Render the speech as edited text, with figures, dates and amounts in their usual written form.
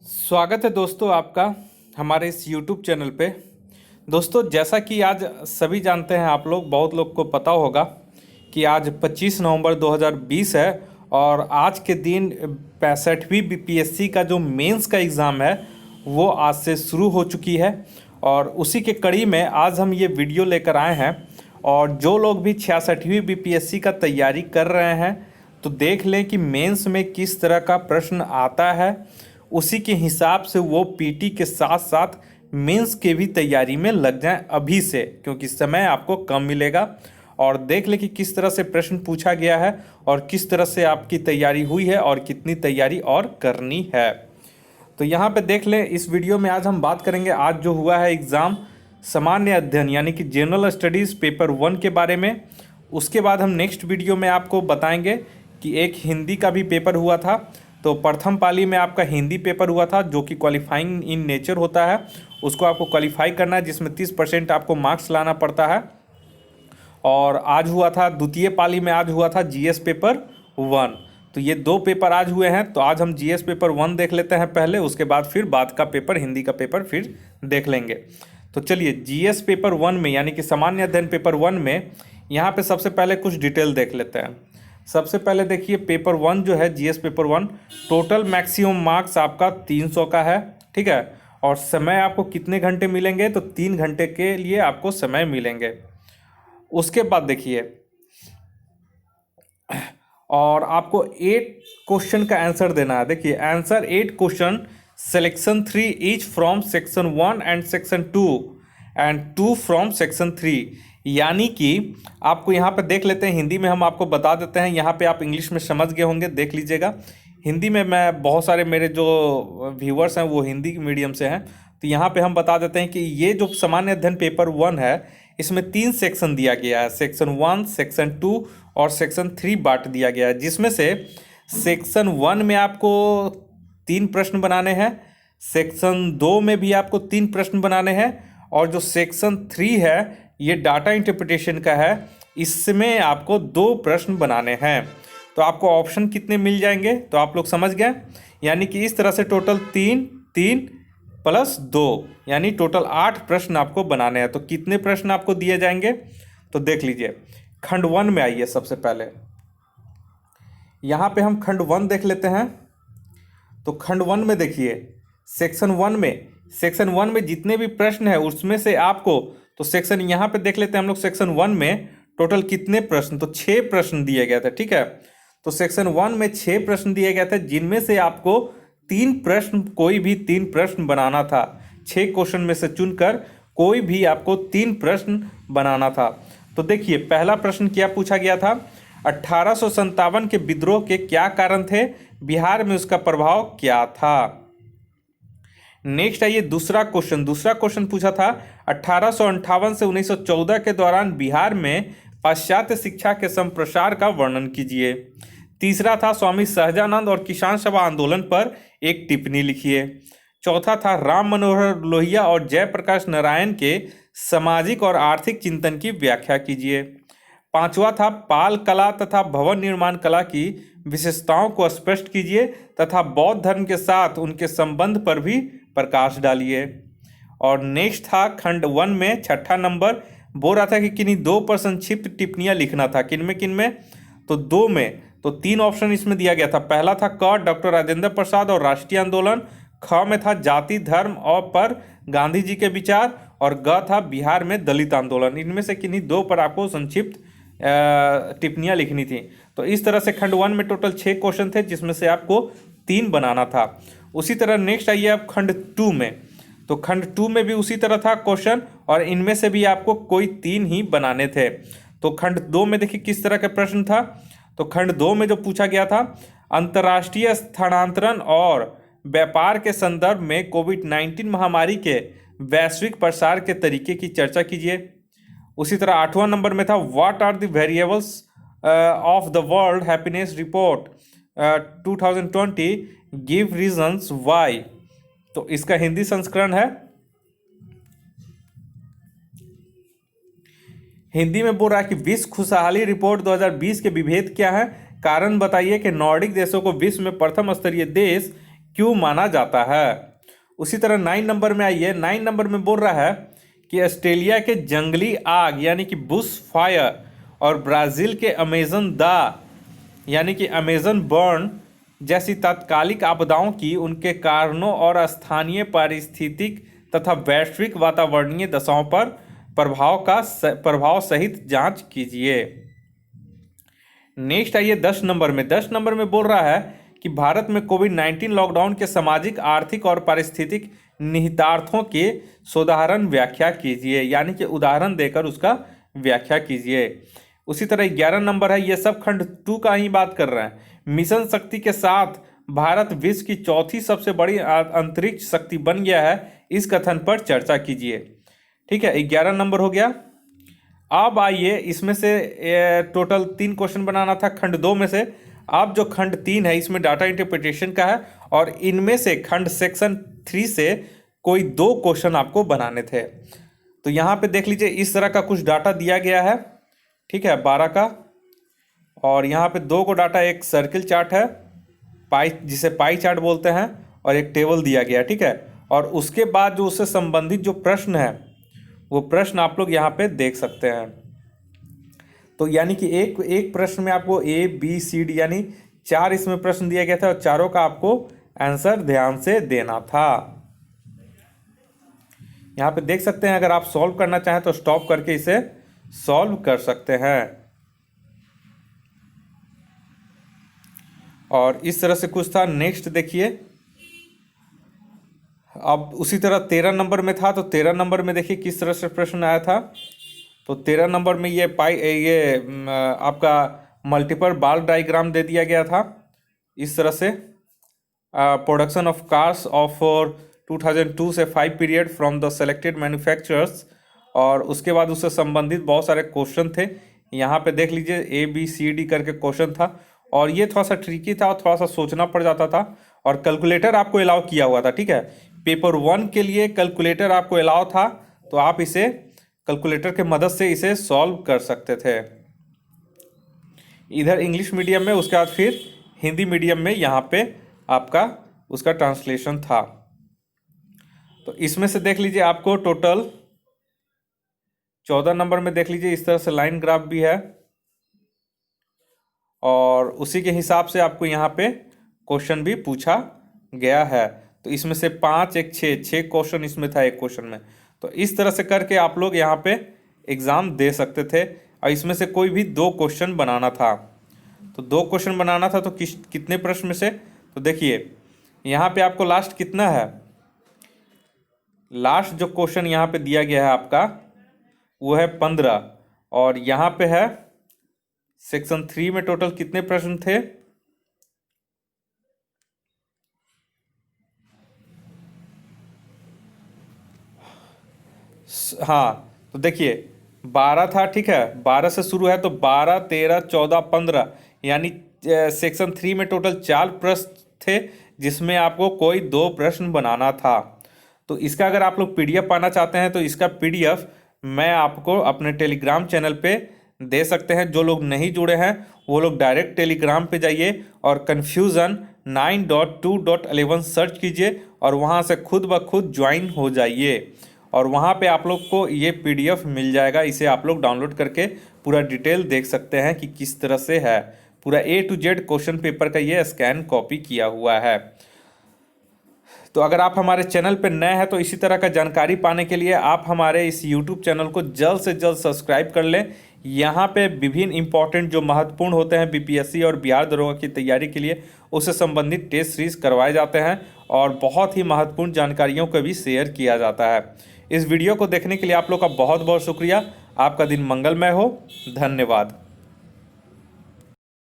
स्वागत है दोस्तों आपका हमारे इस YouTube चैनल पे। दोस्तों जैसा कि आज सभी जानते हैं, आप लोग बहुत लोग को पता होगा कि आज 25 नवंबर 2020 है और आज के दिन 65वीं बीपीएससी का जो मेंस का एग्ज़ाम है वो आज से शुरू हो चुकी है। और उसी के कड़ी में आज हम ये वीडियो लेकर आए हैं। और जो लोग भी 66वीं बीपीएससी का तैयारी कर रहे हैं तो देख लें कि मेंस में किस तरह का प्रश्न आता है, उसी के हिसाब से वो पीटी के साथ साथ मेंस के भी तैयारी में लग जाएं अभी से, क्योंकि समय आपको कम मिलेगा। और देख ले कि किस तरह से प्रश्न पूछा गया है और किस तरह से आपकी तैयारी हुई है और कितनी तैयारी और करनी है। तो यहाँ पे देख ले, इस वीडियो में आज हम बात करेंगे आज जो हुआ है एग्ज़ाम सामान्य अध्ययन यानी कि जनरल स्टडीज़ पेपर 1 के बारे में। उसके बाद हम नेक्स्ट वीडियो में आपको बताएंगे कि एक हिंदी का भी पेपर हुआ था। तो प्रथम पाली में आपका हिंदी पेपर हुआ था जो कि क्वालिफाइंग इन नेचर होता है, उसको आपको क्वालिफाई करना है, जिसमें 30% आपको मार्क्स लाना पड़ता है। और आज हुआ था द्वितीय पाली में, आज हुआ था जीएस पेपर 1। तो ये दो पेपर आज हुए हैं। तो आज हम जीएस पेपर 1 देख लेते हैं पहले, उसके बाद फिर बाद का पेपर हिंदी का पेपर फिर देख लेंगे। तो चलिए जीएस पेपर 1 में यानी कि सामान्य अध्ययन पेपर 1 में यहाँ पे सबसे पहले कुछ डिटेल देख लेते हैं। सबसे पहले देखिए पेपर 1 जो है GS paper 1, total maximum marks आपका 300 का है, ठीक है। और समय आपको कितने घंटे मिलेंगे, तो 3 घंटे के लिए आपको समय मिलेंगे। उसके बाद देखिए, और आपको 8 क्वेश्चन का आंसर देना है। देखिए answer 8 question, selection 3 each from section 1 and section 2 and 2 from section 3। यानी कि आपको यहाँ पे देख लेते हैं, हिंदी में हम आपको बता देते हैं। यहाँ पे आप इंग्लिश में समझ गए होंगे, देख लीजिएगा। हिंदी में मैं बहुत सारे मेरे जो व्यूअर्स हैं वो हिंदी मीडियम से हैं, तो यहाँ पे हम बता देते हैं कि ये जो सामान्य अध्ययन पेपर 1 है इसमें 3 सेक्शन दिया गया है, सेक्शन 1, सेक्शन 2 और सेक्शन 3 बांट दिया गया है। जिसमें से सेक्शन 1 में आपको 3 प्रश्न बनाने हैं, सेक्शन 2 में भी आपको 3 प्रश्न बनाने हैं, और जो सेक्शन 3 है ये डाटा इंटरप्रिटेशन का है, इसमें आपको 2 प्रश्न बनाने हैं। तो आपको ऑप्शन कितने मिल जाएंगे, तो आप लोग समझ गए। यानी कि इस तरह से टोटल 3 प्लस 2 यानी टोटल 8 प्रश्न आपको बनाने हैं। तो कितने प्रश्न आपको दिए जाएंगे, तो देख लीजिए। खंड 1 में आइए, सबसे पहले यहाँ पे हम खंड 1 देख लेते हैं। तो खंड 1 में देखिए, सेक्शन 1 में जितने भी प्रश्न है उसमें से आपको, तो सेक्शन यहाँ पे देख लेते हैं हम लोग, सेक्शन 1 में टोटल कितने प्रश्न, तो 6 प्रश्न दिए गए थे, ठीक है। तो सेक्शन 1 में 6 प्रश्न दिए गए थे, जिनमें से आपको 3 प्रश्न, कोई भी 3 प्रश्न बनाना था। 6 क्वेश्चन में से चुनकर कोई भी आपको 3 प्रश्न बनाना था। तो देखिए पहला प्रश्न क्या पूछा गया था, 1857 के विद्रोह के क्या कारण थे, बिहार में उसका प्रभाव क्या था। नेक्स्ट आइए दूसरा क्वेश्चन पूछा था 1858 से 1914 के दौरान बिहार में पाश्चात्य शिक्षा के संप्रसार का वर्णन कीजिए। तीसरा था स्वामी सहजानंद और किसान सभा आंदोलन पर एक टिप्पणी लिखिए। चौथा था राम मनोहर लोहिया और जयप्रकाश नारायण के सामाजिक और आर्थिक चिंतन की व्याख्या कीजिए। पांचवा था पाल कला तथा भवन निर्माण कला की विशेषताओं को स्पष्ट कीजिए तथा बौद्ध धर्म के साथ उनके संबंध पर भी प्रकाश डालिए। और नेक्स्ट था खंड 1 में छठा नंबर, बोल रहा था कि किन्हीं 2 पर संक्षिप्त टिप्पणियां लिखना था। किन में, तो 2 में। तो 3 ऑप्शन इसमें दिया गया था। पहला था क डॉक्टर राजेंद्र प्रसाद और राष्ट्रीय आंदोलन, ख में था जाति धर्म और पर गांधी जी के विचार, और ग था बिहार में दलित आंदोलन। इनमें से किन्हीं 2 पर आपको संक्षिप्त टिप्पणियां लिखनी थी। तो इस तरह से खंड 1 में टोटल 6 क्वेश्चन थे, जिसमें से आपको 3 बनाना था। उसी तरह नेक्स्ट आइए आप खंड 2 में। तो खंड 2 में भी उसी तरह था क्वेश्चन, और इनमें से भी आपको कोई 3 ही बनाने थे। तो खंड 2 में देखिए किस तरह का प्रश्न था। तो खंड 2 में जो पूछा गया था, अंतर्राष्ट्रीय स्थानांतरण और व्यापार के संदर्भ में कोविड-19 महामारी के वैश्विक प्रसार के तरीके की चर्चा कीजिए। उसी तरह 8वां नंबर में था what are the variables of the world happiness report 2020 give reasons why. तो इसका हिंदी संस्करण है, हिंदी में बोल रहा है कि विश्व खुशहाली रिपोर्ट 2020 के विभेद क्या है, कारण बताइए कि नॉर्डिक देशों को विश्व में प्रथम स्तरीय देश क्यों माना जाता है। उसी तरह 9 नंबर में आइए। 9 नंबर में बोल रहा है कि ऑस्ट्रेलिया के जंगली आग यानी कि बुश फायर और ब्राज़ील के अमेजन दा यानी कि अमेजन बर्न जैसी तात्कालिक आपदाओं की उनके कारणों और स्थानीय पारिस्थितिक तथा वैश्विक वातावरणीय दशाओं पर प्रभाव सहित जांच कीजिए। नेक्स्ट आइए 10 नंबर में। 10 नंबर में बोल रहा है कि भारत में कोविड-19 लॉकडाउन के सामाजिक, आर्थिक और पारिस्थितिक निहितार्थों के साधारण व्याख्या कीजिए, यानी कि उदाहरण देकर उसका व्याख्या कीजिए। उसी तरह 11 नंबर है, ये सब खंड 2 का ही बात कर रहे हैं। मिशन शक्ति के साथ भारत विश्व की चौथी सबसे बड़ी अंतरिक्ष शक्ति बन गया है, इस कथन पर चर्चा कीजिए। ठीक है, 11 नंबर हो गया। अब आइए, इसमें से टोटल 3 क्वेश्चन बनाना था खंड 2 में से। अब जो खंड 3 है इसमें डाटा इंटरप्रिटेशन का है और इनमें से खंड सेक्शन 3 से कोई 2 क्वेश्चन आपको बनाने थे। तो यहाँ पे देख लीजिए, इस तरह का कुछ डाटा दिया गया है। ठीक है, 12 का, और यहाँ पे 2 को डाटा, एक सर्किल चार्ट है पाई जिसे पाई चार्ट बोलते हैं, और एक टेबल दिया गया। ठीक है, और उसके बाद जो उससे संबंधित जो प्रश्न है वो प्रश्न आप लोग यहाँ पे देख सकते हैं। तो यानी कि एक प्रश्न में आपको ए बी सी डी यानी 4 इसमें प्रश्न दिया गया था और चारों का आपको आंसर ध्यान से देना था। यहाँ पे देख सकते हैं, अगर आप सॉल्व करना चाहें तो स्टॉप करके इसे सॉल्व कर सकते हैं। और इस तरह से कुछ था। नेक्स्ट देखिए, अब उसी तरह 13 नंबर में था, तो 13 नंबर में देखिए किस तरह से प्रश्न आया था। तो 13 नंबर में ये आपका मल्टीपल बार डायग्राम दे दिया गया था इस तरह से। प्रोडक्शन ऑफ कार्स ऑफ 2002 से 5 period from the selected manufacturers, और उसके बाद उससे संबंधित बहुत सारे क्वेश्चन थे। यहाँ पे देख लीजिए ए बी सी डी करके क्वेश्चन था, और ये थोड़ा सा ट्रिकी था और थोड़ा सा सोचना पड़ जाता था, और कैलकुलेटर आपको अलाउ किया हुआ था। ठीक है, पेपर 1 के लिए कैलकुलेटर आपको अलाउ था, तो आप इसे कैलकुलेटर के मदद से इसे सॉल्व कर सकते थे। इधर इंग्लिश मीडियम में, उसके बाद फिर हिंदी मीडियम में यहाँ पे आपका उसका ट्रांसलेशन था। तो इसमें से देख लीजिए आपको टोटल 14 नंबर में देख लीजिए इस तरह से लाइन ग्राफ भी है, और उसी के हिसाब से आपको यहाँ पे क्वेश्चन भी पूछा गया है। तो इसमें से 5 एक 6 क्वेश्चन इसमें था एक क्वेश्चन में। तो इस तरह से करके आप लोग यहाँ पे एग्ज़ाम दे सकते थे, और इसमें से कोई भी 2 क्वेश्चन बनाना था। तो 2 क्वेश्चन बनाना था, तो कितने प्रश्न में से, तो देखिए यहाँ पे आपको लास्ट कितना है, लास्ट जो क्वेश्चन यहाँ पे दिया गया है आपका वो है 15, और यहाँ पे है सेक्शन 3 में टोटल कितने प्रश्न थे, हाँ तो देखिए 12 था। ठीक है, 12 से शुरू है, तो 12 13 14 15 यानी सेक्शन 3 में टोटल 4 प्रश्न थे, जिसमें आपको कोई 2 प्रश्न बनाना था। तो इसका अगर आप लोग PDF पाना चाहते हैं तो इसका PDF मैं आपको अपने टेलीग्राम चैनल पे दे सकते हैं। जो लोग नहीं जुड़े हैं वो लोग डायरेक्ट टेलीग्राम पे जाइए और कन्फ्यूज़न 9.2.11 सर्च कीजिए, और वहाँ से खुद ब खुद ज्वाइन हो जाइए, और वहाँ पे आप लोग को ये PDF मिल जाएगा। इसे आप लोग डाउनलोड करके पूरा डिटेल देख सकते हैं कि किस तरह से है। पूरा A to Z question paper का ये स्कैन कॉपी किया हुआ है। तो अगर आप हमारे चैनल पर नए हैं तो इसी तरह का जानकारी पाने के लिए आप हमारे इस YouTube चैनल को जल्द से जल्द सब्सक्राइब कर लें। यहाँ पे विभिन्न इंपॉर्टेंट जो महत्वपूर्ण होते हैं BPSC और बिहार दरोगा की तैयारी के लिए, उससे संबंधित टेस्ट सीरीज करवाए जाते हैं, और बहुत ही महत्वपूर्ण जानकारियों को भी शेयर किया जाता है। इस वीडियो को देखने के लिए आप लोग का बहुत बहुत शुक्रिया। आपका दिन मंगलमय हो। धन्यवाद।